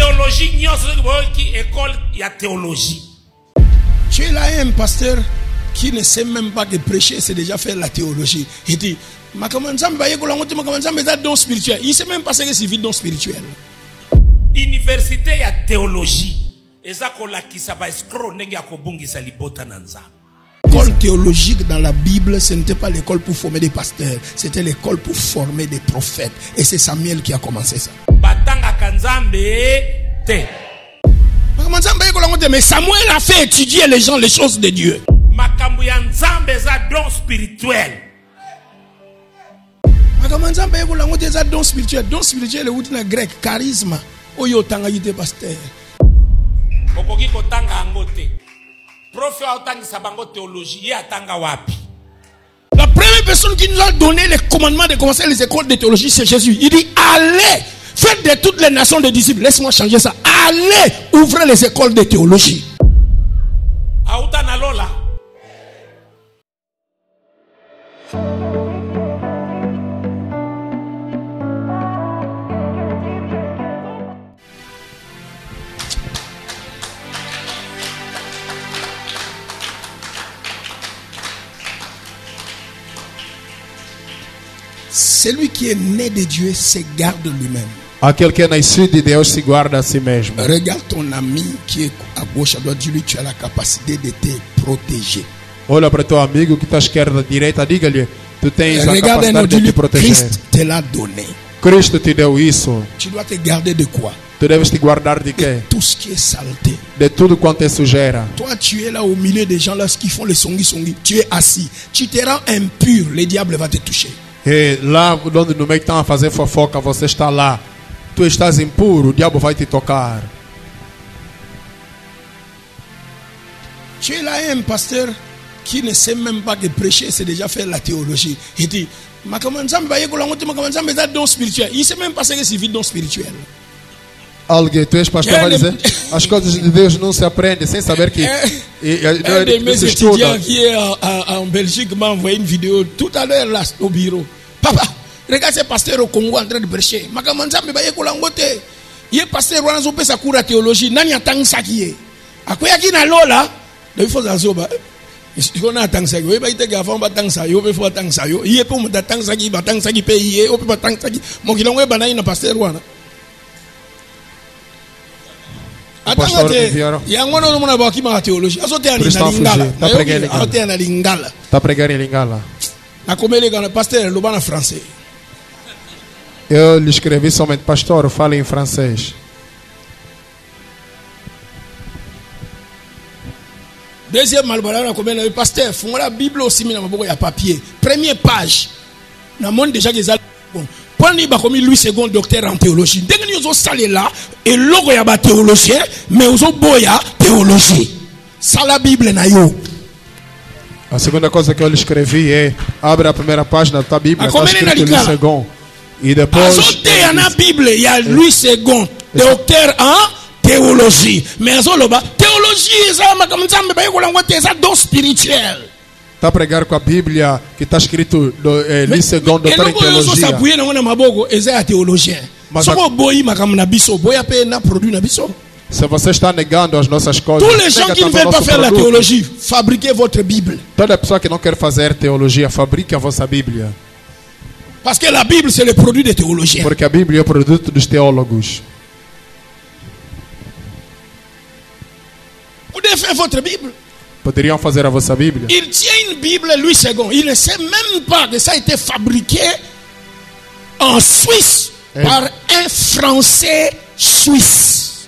théologie, école, il y a théologie. Tu es là un pasteur qui ne sait même pas que prêcher, c'est déjà faire la théologie. Il dit, il ne sait même pas ce que c'est don spirituel. Université, il y a théologie. L'école théologique dans la Bible, ce n'était pas l'école pour former des pasteurs, c'était l'école pour former des prophètes. Et c'est Samuel qui a commencé ça. Mais Samuel a fait étudier les gens les choses de Dieu. Don spirituel. Don spirituel. Don spirituel est le grec, charisme. Oyo tanga yite pasteur. Okoki kotanga angote. Prof autangi sabango théologie, ye atanga wapi. La première personne qui nous a donné les commandements de commencer les écoles de théologie, c'est Jésus. Il dit, allez, faites de toutes les nations des disciples. Laisse-moi changer ça. Allez, ouvrez les écoles de théologie. Auta na lola. Celui qui est né de Dieu se garde lui-même. Aquele que é nascido de Deus se guarda a si mesmo. Regarde ton ami qui est à gauche, à droite, dis-lui, tu as la capacité de te protéger. Olha para teu amigo que está à esquerda, à direita, diga-lhe, tu tens a capacidade de te proteger. Christ te l'a donné. Cristo te deu isso. Tu dois te garder de quoi? Tu deves te guardar de quê? De tout ce qui est saleté. De tudo quanto é sujeira. Toi, tu es là au milieu des gens là qui font les songi. Tu es assis. Tu te rends impur, le diable va te toucher. E lá onde no meio estão a fazer fofoca, você está lá. Tu estás impuro, o diabo vai te tocar. Tu es là un pasteur qui ne sait même pas que prêcher, c'est déjà faire la théologie. Il dit, don spirituel. Il ne sait même pas ce que c'est don spirituel. Alguém, tu és pastor, vai dizer, as coisas de Deus não se aprendem sem saber que un de mes étudiants qui est en Belgique m'a envoyé une vidéo tout à l'heure là au bureau. Papa, regarde ce pasteur au Congo en train de prêcher. Il est pasteur wana zo pesa cours de théologie. Nani atangisa kiye. Akoya ki na lola, il faut ça zoba. Il a atangisa yo, ba ite gafa ba tangisa yo, be fo tangisa yo. Il est pour me tangisa ki ba tangisa ki pe yé, o pe ba tangisa ki. Mo kilongwe bana ina pasteur wana. Pastor Viaro. Yangono no muna ba ki ma théologie. Azote ani na lingala. Azote na lingala. Tá pregando em lingala. Na comele gana pasteur lo bana français. Eu lhe escrevi somente, pastor, fale em francês. Deuxième malbara na comele pasteur, font la Bible aussi na maboko ya papier. Première page. Na monde déjà que ça bon. Pandi ba komi Louis II docteur en théologie. Dès que nous salé là et logo ya ba théologien, mais ozo boya théologie. Ça la Bible na yo. A segunda coisa que eu lhe escrevi é: abre a primeira página da tua Bíblia, está escrito Louis II. E depois. Azote na Bible, il y a Louis II, docteur en théologie. Mais azoloba, théologie, ça ma comme ça me baye ko langwa ça don spirituel. Está a pregar com a Bíblia que está escrito Louis II, doutor em teologia. Mas se você está negando as nossas coisas, tous les gens qui ne veulent pas faire la théologie, fabriquez votre Bible. Toda pessoa que não quer fazer teologia, fabrique a vossa Bíblia. Parce que la Bible c'est le produit des théologiens. Porque a Bíblia é o produto dos teólogos. Vous devez faire votre Bible. Poderiam fazer a vossa Bíblia. Il tient une Bible Louis II. Il ne sait même pas que ça a été fabriqué en Suisse par un Français suisse.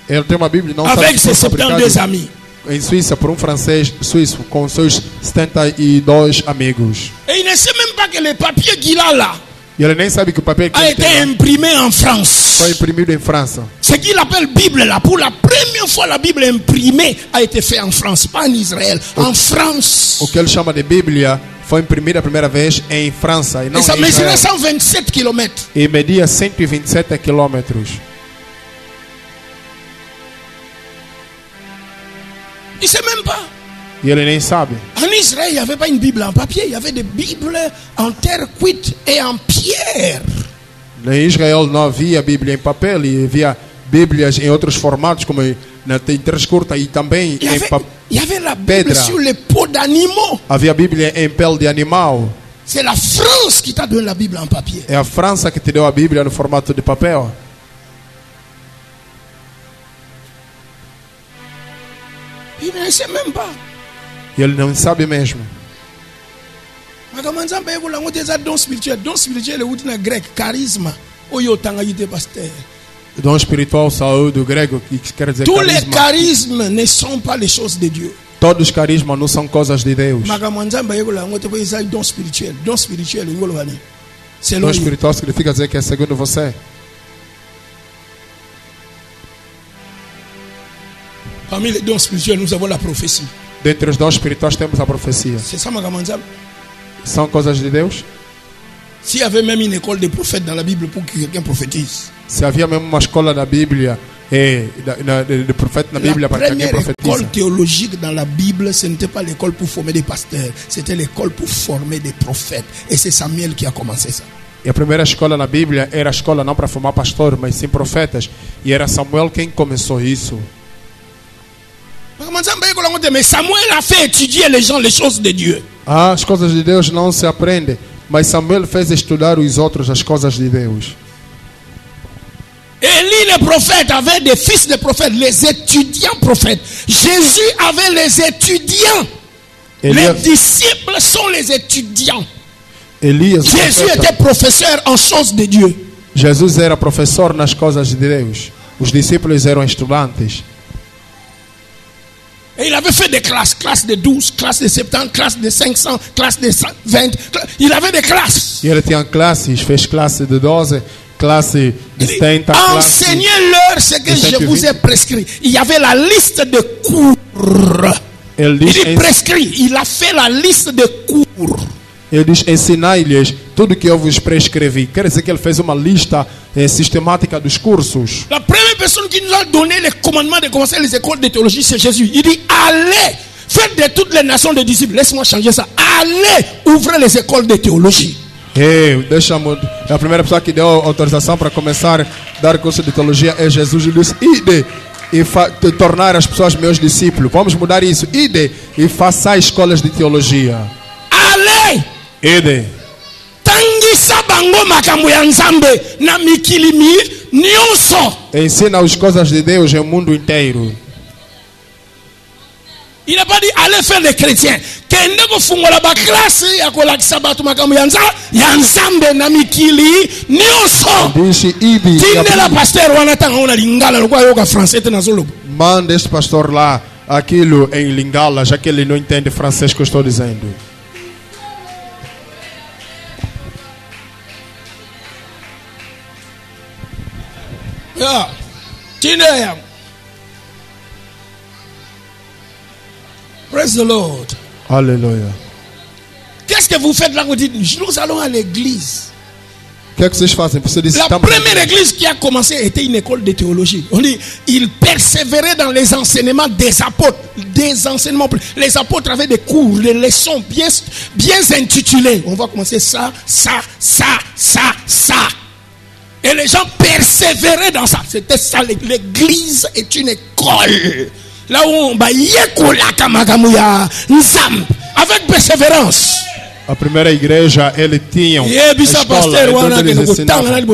Ele tem uma Bíblia, não avec sabe ses 72 amis. Em Suíça por francês suíço com seus 72 amigos. Et il ne sait même pas que le papier qu'il a là E ele nem sabe que o papel que a été imprimé en France. Foi imprimido em França. Ce qu'il appelle Bible là, pour la première fois la Bible imprimée a été fait en France, pas en Israël, en France. O que ele chama de Bíblia foi imprimida a primeira vez em França e não em Israel. Israel. Et ça mesurait 127 km. E media 127 quilômetros. Il ne sait même pas. E ele nem sabe. En Israël, il n'y avait pas une Bible en papier, il y avait des Bibles en terre cuite et en pierre. Em Israel não havia Bíblia em papel e havia Bíblias em outros formatos, como na três curta e também Il y avait la Bible pedra. sur les peaux d'animaux. Havia Bíblia em pele de animal. C'est la France qui t'a donné la Bible en papier. É a França que te deu a Bíblia no formato de papel. Il ne sait même pas. E ele não sabe mesmo. Magamanzamba yeko lango teza don spirituel. Don spirituel est na grec charisme. Oyo tanga yite pasteur. Dom espiritual, saúde, do grego, que quer dizer Tous carisma. les charismes ne sont pas les choses de Dieu. Todos os carismas não são coisas de Deus. Magamanzamba yeko lango te koisa don spirituel. Don spirituel ngolo bani. C'est Dom l'eau. espiritual significa dizer que é segundo você. Parmi les dons spirituels, nous avons la prophétie. Dentre os dons espirituais temos a profecia. C'est ça Magamanzamba. São coisas de Deus? S'il y avait même une école de prophètes dans la Bible pour que quelqu'un prophétise. Se havia mesmo uma escola na Bíblia de profeta na Bíblia La para que alguém première profetize. école théologique dans la Bible, ce n'était pas l'école pour former des pasteurs, c'était l'école pour former des prophètes. Et c'est Samuel qui a commencé ça. E a primeira escola na Bíblia era a escola não para formar pastores, mas sim profetas. E era Samuel quem começou isso. Mais Samuel a fait étudier les gens les choses de Dieu. Ah, as coisas de Deus não se aprendem, mas Samuel fez estudar os outros as coisas de Deus. Élie le prophète avait des fils de prophètes, les étudiants prophètes. Jésus avait les étudiants. Les disciples sont les étudiants. Elias, Jésus était professeur en choses de Dieu. Jesus era professor nas coisas de Deus. Os discípulos eram estudantes. Et il avait fait des classes, classes de 12, classes de 70, classes de 500, classes de 20. Il avait des classes. E ele tinha classes, fez classe de 12, classe de 70, classe... Enseignez-leur ce que je vous ai prescrit. Il y avait la liste de cours. Ele Il diz, dit prescrit. Il a fait la liste de cours. ele diz ensinai-lhes tudo que eu vos prescrevi. Quer dizer que ele fez uma lista sistemática dos cursos. La première personne qui nous a donné le commandement de commencer les écoles de théologie, c'est Jésus. Il dit, allez, faites de toutes les nations des disciples. Laisse-moi changer ça. Allez, ouvrez les écoles de théologie. Deixa-me. A primeira pessoa que deu autorização para começar a dar curso de teologia é Jesus. Ele disse, ide e tornar as pessoas meus discípulos. Vamos mudar isso. Ide e façais escolas de teologia. Allez! Ide. Tangisa bango makambo ya Nzambe na mikili nyonso. Ensina as coisas de Deus no mundo inteiro. Il n'a pas dit allez faire les chrétiens. Kende ko fungola ba classe ya ko lakisa batu makambo ya Nzambe na mikili nyonso. Diz ide. Tinde la pasteur wana tanga ona lingala lokwa yoka français te nazolo. Manda este pastor lá aquilo em Lingala, já que ele não entende francês que eu estou dizendo. Praise the Lord. Alléluia. Qu'est-ce que vous faites là? Vous dites, nous allons à l'église. O que é que vocês fazem? Você diz, La première église qui a commencé était une école de théologie. On dit, ils persévéraient dans les enseignements des apôtres. Des enseignements. Les apôtres avaient des cours, des leçons bien intitulées. On va commencer ça. Et les gens persévéraient dans ça. C'était ça. L'église est une école. Là où on va avec persévérance. A primeira igreja, ele tinha escola onde eles ensinavam.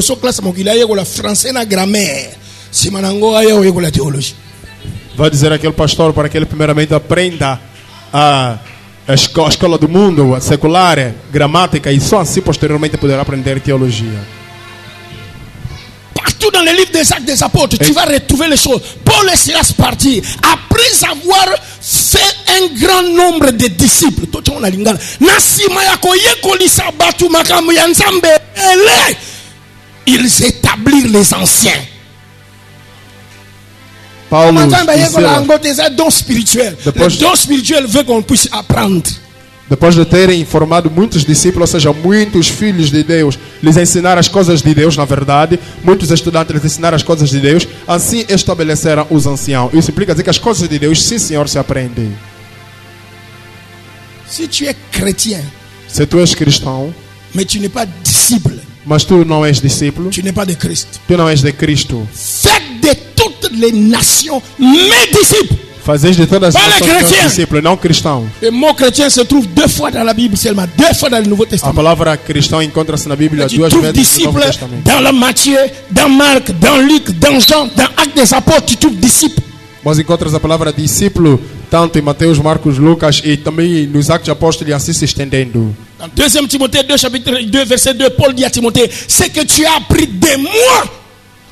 Vai dizer aquele pastor para que ele primeiramente aprenda a escola do mundo, a secular, gramática, e só assim posteriormente poderá aprender teologia. Partout dans les livres des Actes des Apôtres, tu vas retrouver les choses. Paul et Silas partirent. Après avoir fait un grand nombre de disciples, ils établirent les anciens. Paulo, le don spirituel. Le don spirituel veut qu'on puisse apprendre. Depois de terem formado muitos discípulos, ou seja, muitos filhos de Deus, lhes ensinaram as coisas de Deus, na verdade, muitos estudantes lhes ensinaram as coisas de Deus, assim estabeleceram os anciãos. Isso implica dizer que as coisas de Deus, sim, Senhor, se aprendem. Se tu es chrétien, se tu és cristão, mais tu n'es pas disciple, mas tu não és discípulo, tu n'es pas de Christ. Tu não és de Cristo. Faites de les nations mes disciples. Fazeis de todas as Para nações meus chrétiens. discípulos, não cristãos. Le mot chrétien se trouve 2 fois dans la Bible seulement, 2 fois dans le Nouveau A Testament. palavra cristão encontra-se na Bíblia Tu 2 trouves vezes no Novo disciples Testamento. dans le Matthieu, dans Marc, dans Luc, dans Jean, dans Actes des Apôtres, tu trouves disciples. Mas encontras a palavra discípulo tanto em Mateus, Marcos, Lucas e também nos Atos Apóstolos e assim se estendendo. Dans 2 Timothée 2, chapitre 2, verset 2, Paul dit à Timothée, c'est que tu as appris de moi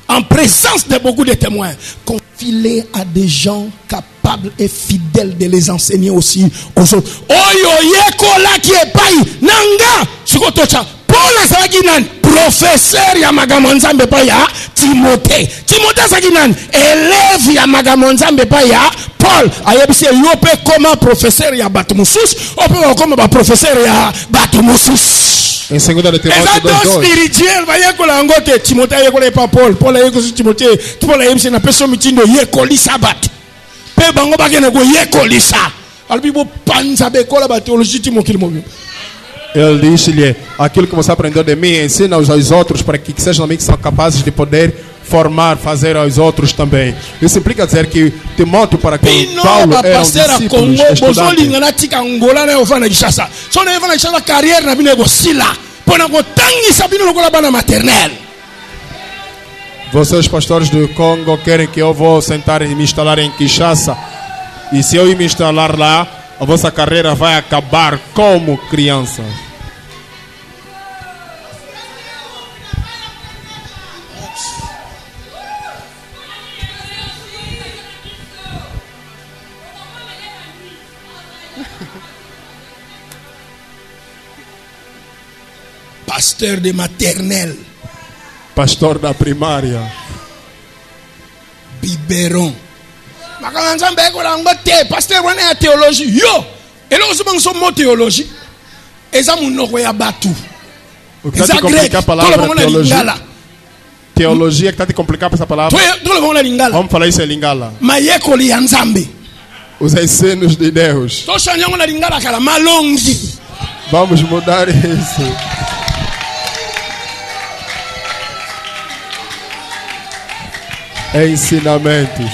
en présence de beaucoup de témoins. Confie-les à des gens capables et fidèles de les enseigner aussi aux autres. Oyo yeko la qui est paï, nanga, sukotocha, Paul Asaginan, professeur ya magambo nzambe pa ya Timothée. Timothée Asaginan, élève ya magambo nzambe pa ya Paul. Ayebise yo pe comme professeur ya bato mususu, o pe comme ba professeur ya bato mususu. Em 2 de Timóteo Exactement 2:2. spirituel, va yekola ngote Timothée yekola pa Paul. Paul yekola Timothée, Paul yebise na peso mitindo yekoli sabat. Pe bango bakene ko yekoli sa. Albi bo panza be kola ba théologie Timothée mo. Ele disse-lhe: aquilo que você aprendeu de mim, ensina aos outros para que sejam também que são capazes de poder formar, fazer aos outros também. Isso implica dizer que Timóteo, para que Bino Paulo ba era um pasteur a discípulo, Congo estudante. bozolinga na tika Angola na ofana Kishasa. So na ofana Kishasa carrière na bino go sila. Pona go tangisa bino lokola bana maternelle. Vocês, pastores do Congo, querem que eu vou sentar e me instalar em Kinshasa. E se eu ir me instalar lá, a vossa carreira vai acabar como crianças. Pasteur de maternelle, Pastor da primária. biberon. Makanza mbeko la ngote, pasteur wana ya théologie. Yo, eloko sobango so mo théologie. Eza munoko ya batu. O que está Eza te complicar grec. a Tolo palavra bongo na teologia? lingala. Teologia que está te complicar essa palavra? Tolo bongo na lingala. Vamos falar isso em Lingala. Mayekoli ya nzambe. Os ensinos de Deus. To shanyango na lingala kala malongi. Vamos mudar isso. Ensinamentos.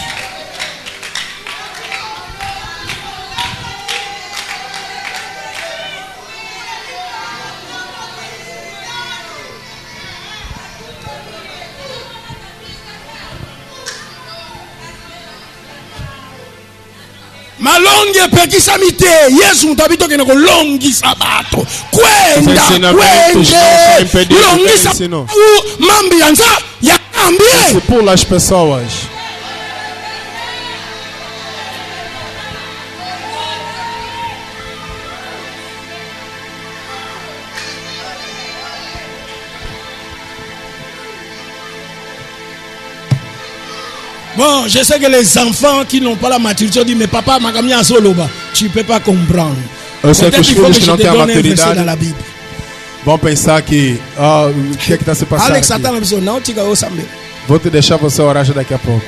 Malongi epekisa mite. Yesu mutabito kene ko longi sabato. Kwenda, ensinamentos não são impedidos longi pelo sabato. ensino. Mambi yanza ya ambie. Discipula as pessoas. Bon, je sais que les enfants qui n'ont pas la maturité disent mais papa makamia soloba, tu peux pas comprendre. Eu sei que Peut-être os il faut filhos que que je não te têm a donne un verset maturidade dans la Bible. vão pensar que o que está se passando Alex Satan aqui. a não tika osambe. Vou te deixar você orar já daqui a pouco.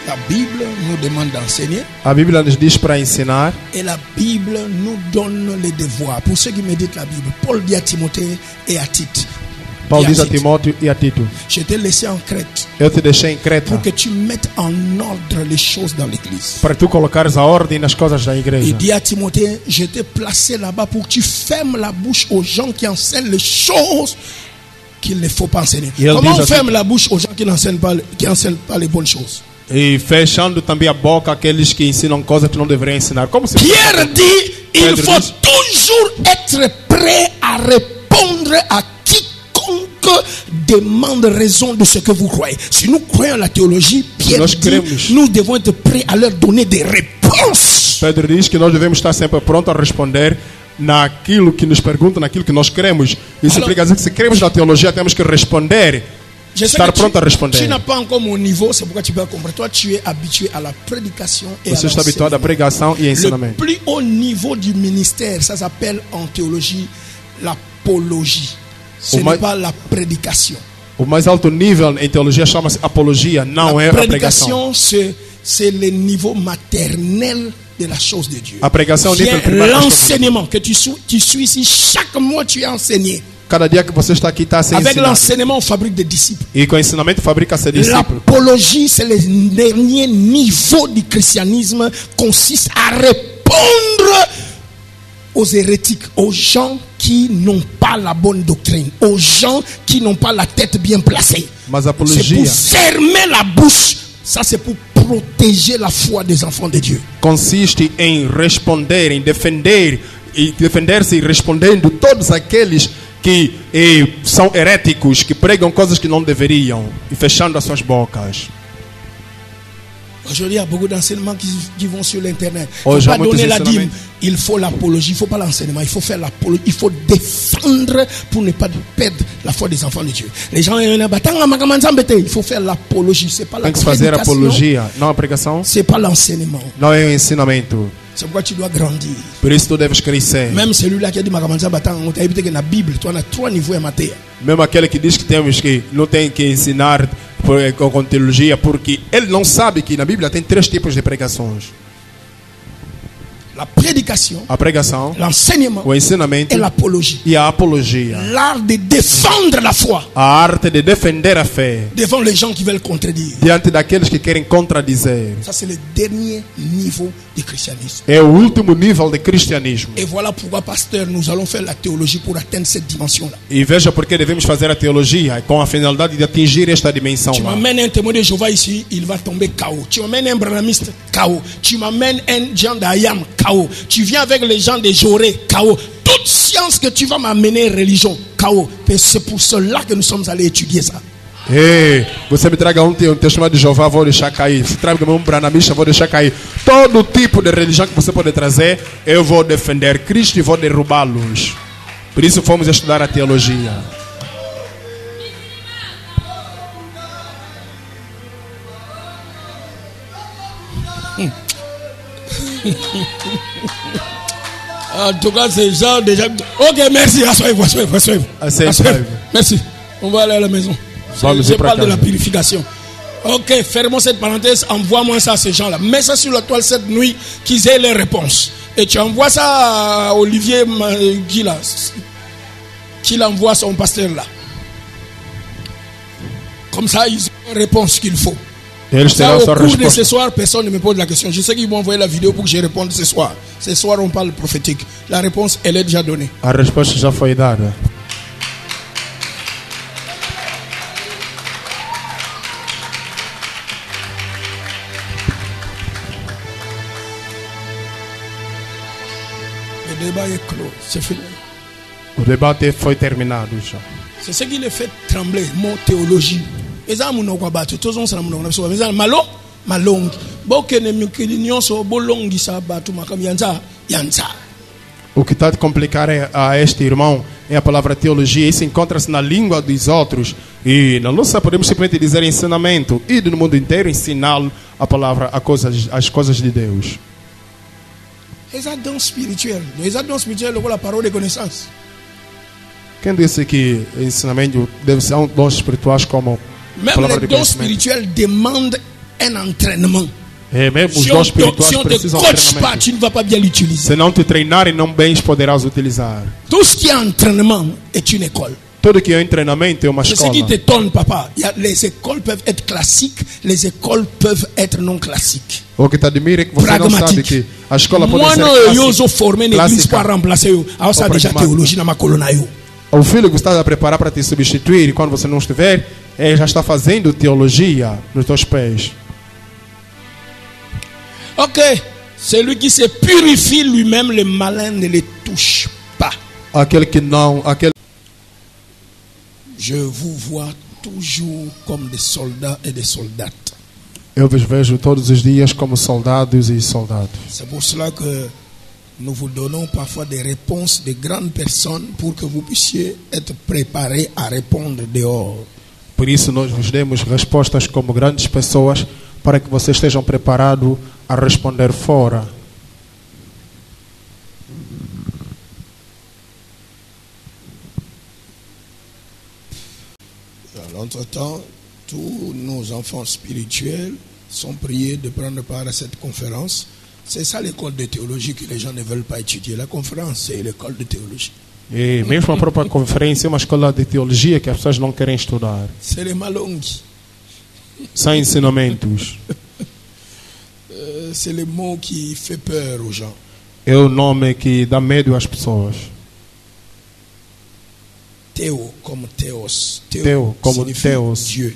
La Bible nous demande d'enseigner A Bíblia nos diz para ensinar et la Bible nous donne les devoirs. Pour ceux qui méditent la Bible, Paul dit à Timothée et à Tite. Paulo Et à diz a Tite, Timóteo e a Tito: je t'ai laissé en Crète eu te deixei em Creta pour que tu mettes en ordre les choses dans l'église. para tu colocares a ordem nas coisas da igreja. Il dit à Timothée, je t'ai placé là-bas pour que tu fermes la bouche aux gens qui enseignent les choses qu'il ne faut pas enseigner. Et elle Comment dit on à ferme la bouche aux gens qui n'enseignent pas les bonnes choses? E fechando também a boca àqueles que ensinam coisas que não deveriam ensinar. Como se Pierre dit, il Pedro faut dit- toujours être prêt à répondre à quiconque demande raison de ce que vous croyez. Si nous croyons à la théologie, Pierre Nós dit, cremos. nous devons être prêts à leur donner des réponses. Pedro diz que nós devemos estar sempre prontos a responder naquilo que nos perguntam, naquilo que nós queremos. Isso Alors- implica dizer que se queremos na teologia, temos que responder. Je sais Estar que pronto a responder. tu n'as pas encore mon niveau, c'est pourquoi tu peux comprendre. Toi, tu es habitué à la prédication et Você à está habituado à l'enseignement. pregação e Le ensinamento. plus haut niveau du ministère, ça s'appelle en théologie l'apologie. Ce Au n'est ma- pas la prédication. O mais alto nível em teologia chama-se apologia, não é La a pregação. prédication, c'est le niveau maternel de la chose de Dieu. A pregação é o Qui nível est primário. l'enseignement que tu suis ici. Chaque mois, tu es enseigné. Cada dia que você está aqui está a ser Avec ensinado. l'enseignement, on fabrique des disciples. E com o ensinamento fabrica ses discípulos. L'apologie, c'est le dernier niveau du christianisme, consiste à répondre aux hérétiques, aux gens qui n'ont pas la bonne doctrine, aux gens qui n'ont pas la tête bien placée. Mas a C'est apologia pour fermer la bouche. Ça, c'est pour protéger la foi des enfants de Dieu. consiste em responder, em defender e defender-se respondendo todos aqueles que são heréticos, que pregam coisas que não deveriam e fechando as suas bocas. Aujourd'hui, il y a beaucoup d'enseignements qui vont sur l'internet. Il Oh, ne faut pas j'ai donner la enseignements. dîme. Il faut l'apologie. Il ne faut pas l'enseignement. Il faut faire l'apologie. Il faut défendre pour ne pas perdre la foi des enfants de Dieu. Les gens, il faut faire l'apologie. Ce n'est pas la Tem que se fazer prédication. apologia, não a pregação, Ce n'est pas l'enseignement. não é o ensinamento. C'est pourquoi tu dois grandir. Por isso tu deves crescer. Même celui-là qui a dit Magamanza Batang, on t'a évité que dans la Bible, tu as 3 niveaux en matière. Mesmo aquele que diz que temos que não tem que ensinar com teologia, porque ele não sabe que na Bíblia tem 3 tipos de pregações: La prédication, a pregação, l'enseignement o ensinamento et l'apologie. e a apologia. L'art de défendre la foi A arte de defender a fé devant les gens qui veulent contredire. diante daqueles que querem contradizer. Ça, c'est le dernier niveau du christianisme. É o último nível de cristianismo. Et voilà pourquoi, pasteur, nous allons faire la théologie pour atteindre cette dimension-là. E veja porque devemos fazer a teologia com a finalidade de atingir esta dimensão Tu lá. m'amènes un témoin de Jéhovah ici, il va tomber KO. Tu m'amènes un branamiste, KO. Tu m'amènes un Jean d'Ayam, KO. Tu viens avec les gens de Joré, KO. Toute science que tu vas m'amener, religion, KO. Et c'est pour cela que nous sommes allés étudier ça. Ei, você me traga um testemunho de Jeová, vou deixar cair. Se traga um branamista, vou deixar cair. Todo tipo de religião que você pode trazer, eu vou defender Cristo e vou derrubá-los. Por isso fomos estudar a teologia. En tout cas, ces gens déjà. Ok, merci. Assoyez-vous, assoyez-vous, assoyez-vous. Asseyez-vous. Merci. On va aller à la maison. Vamos Je ir pra parle de casa. la purification. Ok, fermons cette parenthèse. Envoie-moi ça à ces gens-là. Mets ça sur la toile cette nuit, qu'ils aient les réponses. Et tu envoies ça à Olivier Guilla, qu'il envoie son pasteur là. Comme ça, ils ont la réponse qu'il faut. Eles Ça, terão au sua cours de ce resposta. soir, personne ne me pose la question. Je sais qu'ils vont envoyer la vidéo pour que je réponde ce soir. Ce soir, on parle prophétique. La réponse, elle est déjà donnée. A resposta já foi dada. Le débat est clos. C'est fini. O debate foi terminado já. C'est ce qui les fait trembler, mon théologie. Et ça, mon quoi battu. Tous on s'en mon so. Mais ça malo, malong. Boke ne mikilinion so bolongi sa batu makam yanza, yanza. O que está a complicar a este irmão é a palavra teologia. Isso encontra-se na língua dos outros. E na nossa podemos simplesmente dizer ensinamento. E no mundo inteiro ensiná-lo a palavra, as coisas de Deus. Et ça don spirituel. Et ça don spirituel, la parole de connaissance. Quem disse que ensinamento deve ser um dons espirituais como Même palavra les de dons conhecimento? spirituels demandent un entraînement. É, mesmo os Si dons on ne espirituais te precisam de coach pas, treinamento. tu ne vas pas bien l'utiliser. Se não te treinarem, não bem poderás utilizar. Tout ce qui est entraînement est une école. Tudo que é treinamento é uma C'est ce qui escola. t'étonne, papa. Les écoles peuvent être classiques, les écoles peuvent être non classiques. O que te admira é que você não sabe Pragmatique. que a escola pode Moi, ser non, yo clássica. formé une église pour remplacer eux. Alors, ça, Ou déjà pragmatique. théologie dans ma colonne. O filho que está a preparar para te substituir e quando você não estiver, ele já está fazendo teologia nos teus pés. Ok. Celui qui se purifie lui-même, le malin ne le touche pas. Aquele que não, aquele Je vous vois toujours comme des soldats et des soldates. eu vos vejo todos os dias como soldados e soldados. C'est pour cela que nous vous donnons parfois des réponses de grandes personnes pour que vous puissiez être préparés à répondre dehors. Por isso nós vos demos respostas como grandes pessoas para que vocês estejam preparados a responder fora. À l'entretemps, tous nos enfants spirituels sont priés de prendre part à cette conférence. C'est ça l'école de théologie que les gens ne veulent pas étudier. La conférence, c'est l'école de théologie. E mesmo a própria conferência é uma escola de teologia que as pessoas não querem estudar. C'est les malongues. São ensinamentos. C'est le mot qui fait peur aux gens. É o nome que dá medo às pessoas. Théo comme théos. Théo comme signifie théos. Dieu.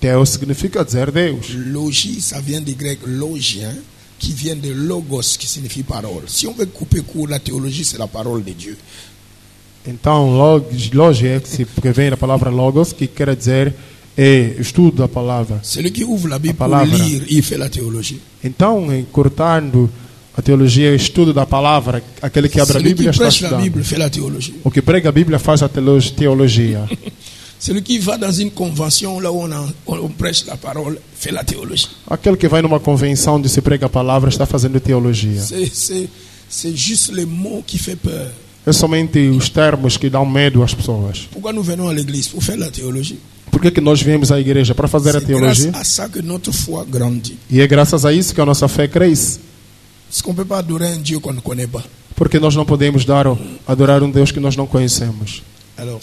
Deus significa dizer Deus. Logie, ça vient du grec logien, qui vient de logos, qui signifie parole. Si on veut couper court, la théologie, c'est la parole de Dieu. Então, logia, que vem da palavra logos, que quer dizer estudo da palavra. Celui qui ouvre la Bible pour palavra. lire, il fait la théologie. Então, encurtando a teologia, o estudo da palavra, aquele que abre a Celui Bíblia qui está prêche la estudando. Bible fait la théologie. O que prega a Bíblia faz a teologia. Celui qui va dans une convention là où on prêche la parole fait la théologie. Aquele que vai numa convenção onde se prega a palavra está fazendo teologia. C'est juste le mot qui fait peur. É somente os termos que dão medo às pessoas. Pourquoi nous venons à l'église? Pour faire la théologie. Por que nós viemos à igreja? Para fazer a C'est grâce teologia. à ça que notre foi grandit. E é graças a isso que a nossa fé cresce. Parce qu'on ne peut pas adorer un Dieu qu'on ne connaît pas. Porque nós não podemos adorar um Deus que nós não conhecemos. Alors,